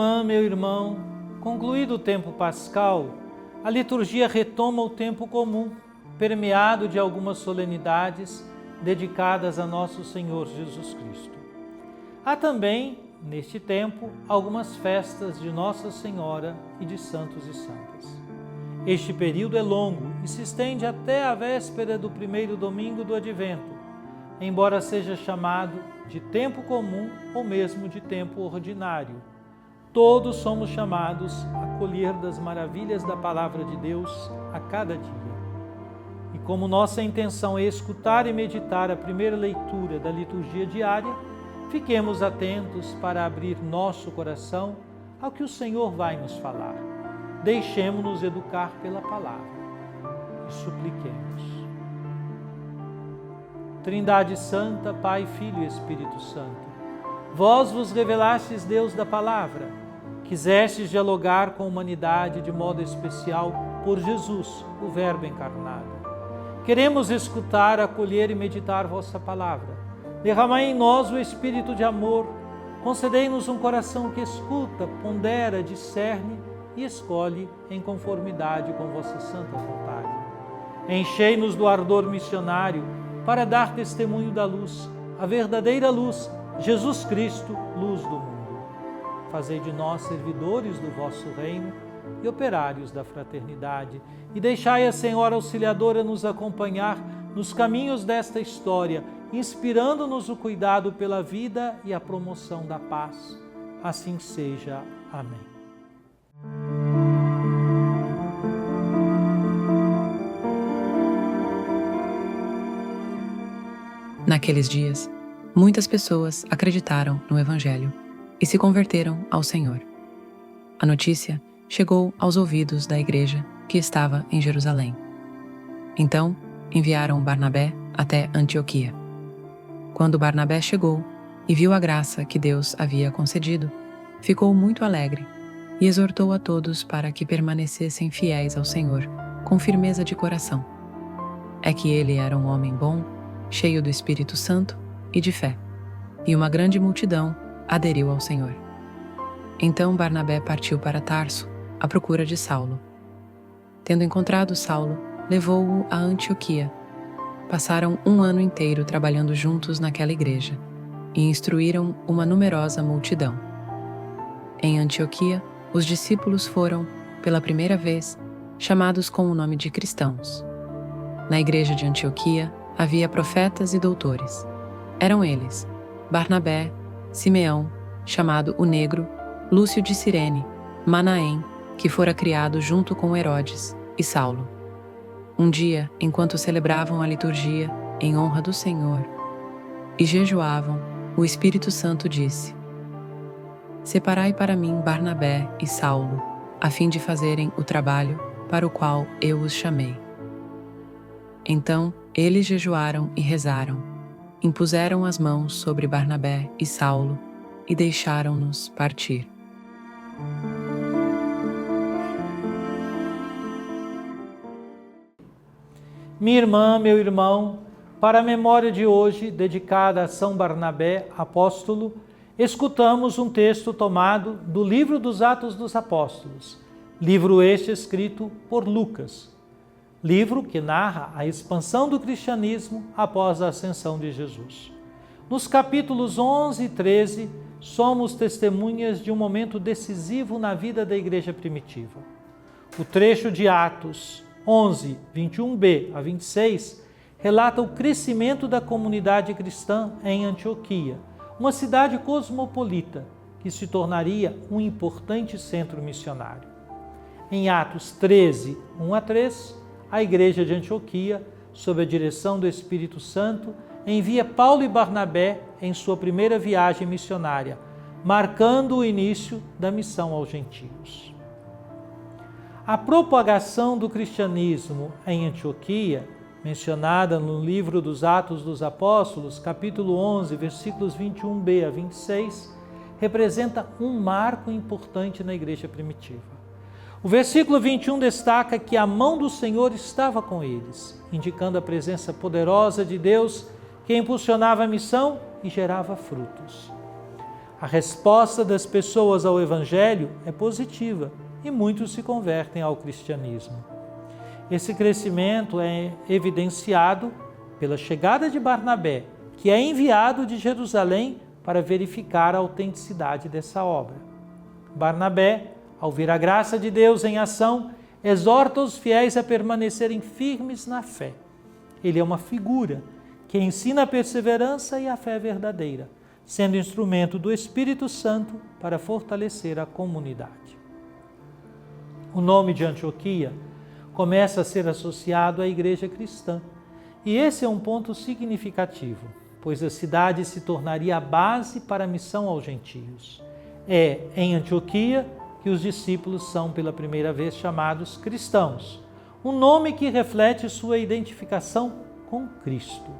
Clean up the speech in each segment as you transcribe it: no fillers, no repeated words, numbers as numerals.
irmã, meu irmão, concluído o tempo pascal, a liturgia retoma o tempo comum, permeado de algumas solenidades dedicadas a nosso Senhor Jesus Cristo. Há também, neste tempo, algumas festas de Nossa Senhora e de santos e santas. Este período é longo e se estende até a véspera do primeiro domingo do Advento, embora seja chamado de tempo comum ou mesmo de tempo ordinário. Todos somos chamados a colher das maravilhas da Palavra de Deus a cada dia. E como nossa intenção é escutar e meditar a primeira leitura da liturgia diária, fiquemos atentos para abrir nosso coração ao que o Senhor vai nos falar. Deixemo-nos educar pela palavra e supliquemos. Trindade Santa, Pai, Filho e Espírito Santo, vós vos revelastes Deus da palavra, quisestes dialogar com a humanidade de modo especial por Jesus, o Verbo encarnado. Queremos escutar, acolher e meditar vossa palavra. Derramai em nós o espírito de amor, concedei-nos um coração que escuta, pondera, discerne e escolhe em conformidade com vossa santa vontade. Enchei-nos do ardor missionário para dar testemunho da luz, a verdadeira luz, Jesus Cristo, luz do mundo. Fazei de nós servidores do vosso reino e operários da fraternidade, e deixai a Senhora Auxiliadora nos acompanhar nos caminhos desta história, inspirando-nos o cuidado pela vida e a promoção da paz. Assim seja. Amém. Naqueles dias, muitas pessoas acreditaram no Evangelho e se converteram ao Senhor. A notícia chegou aos ouvidos da igreja que estava em Jerusalém. Então, enviaram Barnabé até Antioquia. Quando Barnabé chegou e viu a graça que Deus havia concedido, ficou muito alegre e exortou a todos para que permanecessem fiéis ao Senhor, com firmeza de coração. É que ele era um homem bom, cheio do Espírito Santo e de fé, e uma grande multidão aderiu ao Senhor. Então Barnabé partiu para Tarso, à procura de Saulo. Tendo encontrado Saulo, levou-o a Antioquia. Passaram um ano inteiro trabalhando juntos naquela igreja e instruíram uma numerosa multidão. Em Antioquia, os discípulos foram, pela primeira vez, chamados com o nome de cristãos. Na igreja de Antioquia havia profetas e doutores. Eram eles Barnabé, Simeão, chamado o Negro, Lúcio de Cirene, Manaém, que fora criado junto com Herodes, e Saulo. Um dia, enquanto celebravam a liturgia em honra do Senhor e jejuavam, o Espírito Santo disse: Separai para mim Barnabé e Saulo, a fim de fazerem o trabalho para o qual eu os chamei. Então, eles jejuaram e rezaram, impuseram as mãos sobre Barnabé e Saulo e deixaram-nos partir. Minha irmã, meu irmão, para a memória de hoje, dedicada a São Barnabé, apóstolo, escutamos um texto tomado do livro dos Atos dos Apóstolos, livro este escrito por Lucas, livro que narra a expansão do cristianismo após a ascensão de Jesus. Nos capítulos 11 e 13, somos testemunhas de um momento decisivo na vida da igreja primitiva. O trecho de Atos 11, 21b a 26, relata o crescimento da comunidade cristã em Antioquia, uma cidade cosmopolita que se tornaria um importante centro missionário. Em Atos 13, 1 a 3, a igreja de Antioquia, sob a direção do Espírito Santo, envia Paulo e Barnabé em sua primeira viagem missionária, marcando o início da missão aos gentios. A propagação do cristianismo em Antioquia, mencionada no livro dos Atos dos Apóstolos, capítulo 11, versículos 21b a 26, representa um marco importante na igreja primitiva. O versículo 21 destaca que a mão do Senhor estava com eles, indicando a presença poderosa de Deus que impulsionava a missão e gerava frutos. A resposta das pessoas ao Evangelho é positiva e muitos se convertem ao cristianismo. Esse crescimento é evidenciado pela chegada de Barnabé, que é enviado de Jerusalém para verificar a autenticidade dessa obra. Barnabé, ao ver a graça de Deus em ação, exorta os fiéis a permanecerem firmes na fé. Ele é uma figura que ensina a perseverança e a fé verdadeira, sendo instrumento do Espírito Santo para fortalecer a comunidade. O nome de Antioquia começa a ser associado à igreja cristã, e esse é um ponto significativo, pois a cidade se tornaria a base para a missão aos gentios. É em Antioquia que os discípulos são pela primeira vez chamados cristãos, um nome que reflete sua identificação com Cristo.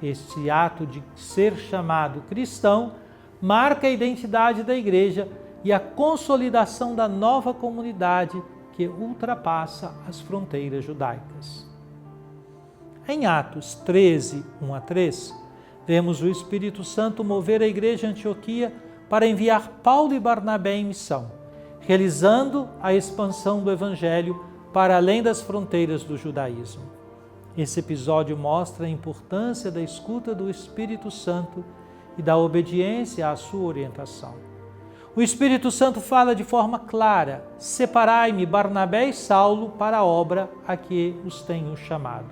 Este ato de ser chamado cristão marca a identidade da igreja e a consolidação da nova comunidade que ultrapassa as fronteiras judaicas. Em Atos 13, 1-3, vemos o Espírito Santo mover a igreja de Antioquia para enviar Paulo e Barnabé em missão, realizando a expansão do Evangelho para além das fronteiras do judaísmo. Esse episódio mostra a importância da escuta do Espírito Santo e da obediência à sua orientação. O Espírito Santo fala de forma clara: separai-me Barnabé e Saulo para a obra a que os tenho chamado.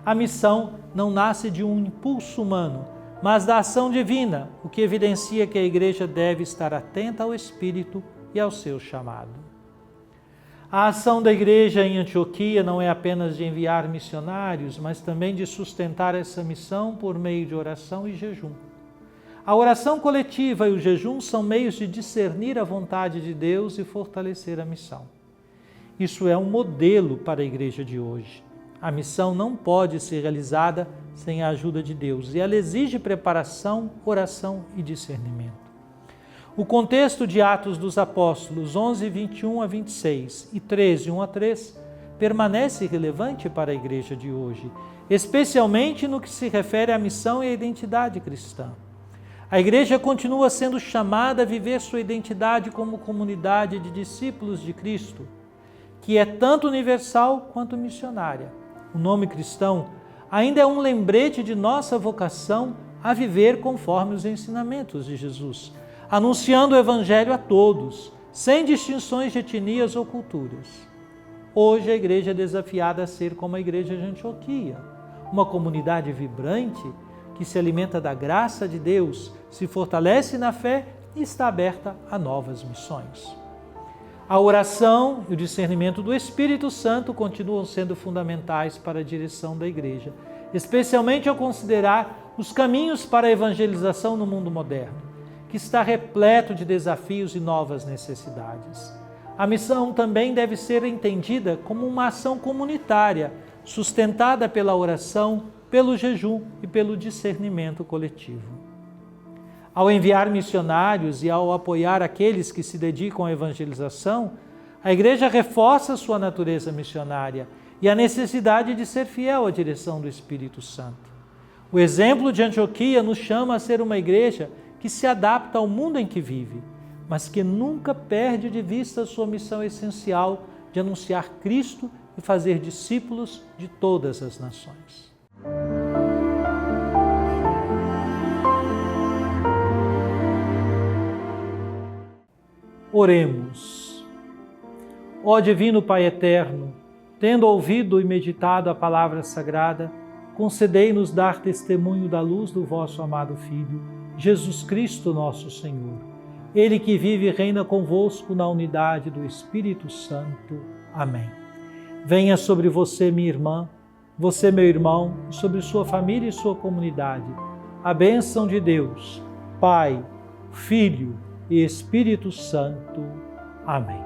A missão não nasce de um impulso humano, mas da ação divina, o que evidencia que a igreja deve estar atenta ao Espírito e ao seu chamado. A ação da igreja em Antioquia não é apenas de enviar missionários, mas também de sustentar essa missão por meio de oração e jejum. A oração coletiva e o jejum são meios de discernir a vontade de Deus e fortalecer a missão. Isso é um modelo para a igreja de hoje. A missão não pode ser realizada sem a ajuda de Deus e ela exige preparação, oração e discernimento. O contexto de Atos dos Apóstolos 11, 21-26 e 13, 1-3 permanece relevante para a igreja de hoje, especialmente no que se refere à missão e à identidade cristã. A igreja continua sendo chamada a viver sua identidade como comunidade de discípulos de Cristo, que é tanto universal quanto missionária. O nome cristão ainda é um lembrete de nossa vocação a viver conforme os ensinamentos de Jesus, anunciando o Evangelho a todos, sem distinções de etnias ou culturas. Hoje a igreja é desafiada a ser como a igreja de Antioquia, uma comunidade vibrante que se alimenta da graça de Deus, se fortalece na fé e está aberta a novas missões. A oração e o discernimento do Espírito Santo continuam sendo fundamentais para a direção da igreja, especialmente ao considerar os caminhos para a evangelização no mundo moderno, que está repleto de desafios e novas necessidades. A missão também deve ser entendida como uma ação comunitária, sustentada pela oração, pelo jejum e pelo discernimento coletivo. Ao enviar missionários e ao apoiar aqueles que se dedicam à evangelização, a igreja reforça sua natureza missionária e a necessidade de ser fiel à direção do Espírito Santo. O exemplo de Antioquia nos chama a ser uma igreja que se adapta ao mundo em que vive, mas que nunca perde de vista a sua missão essencial de anunciar Cristo e fazer discípulos de todas as nações. Oremos. Ó Divino Pai Eterno, tendo ouvido e meditado a palavra sagrada, concedei-nos dar testemunho da luz do vosso amado Filho, Jesus Cristo nosso Senhor. Ele que vive e reina convosco na unidade do Espírito Santo. Amém. Venha sobre você, minha irmã, você, meu irmão, sobre sua família e sua comunidade, a bênção de Deus, Pai, Filho e Espírito Santo. Amém.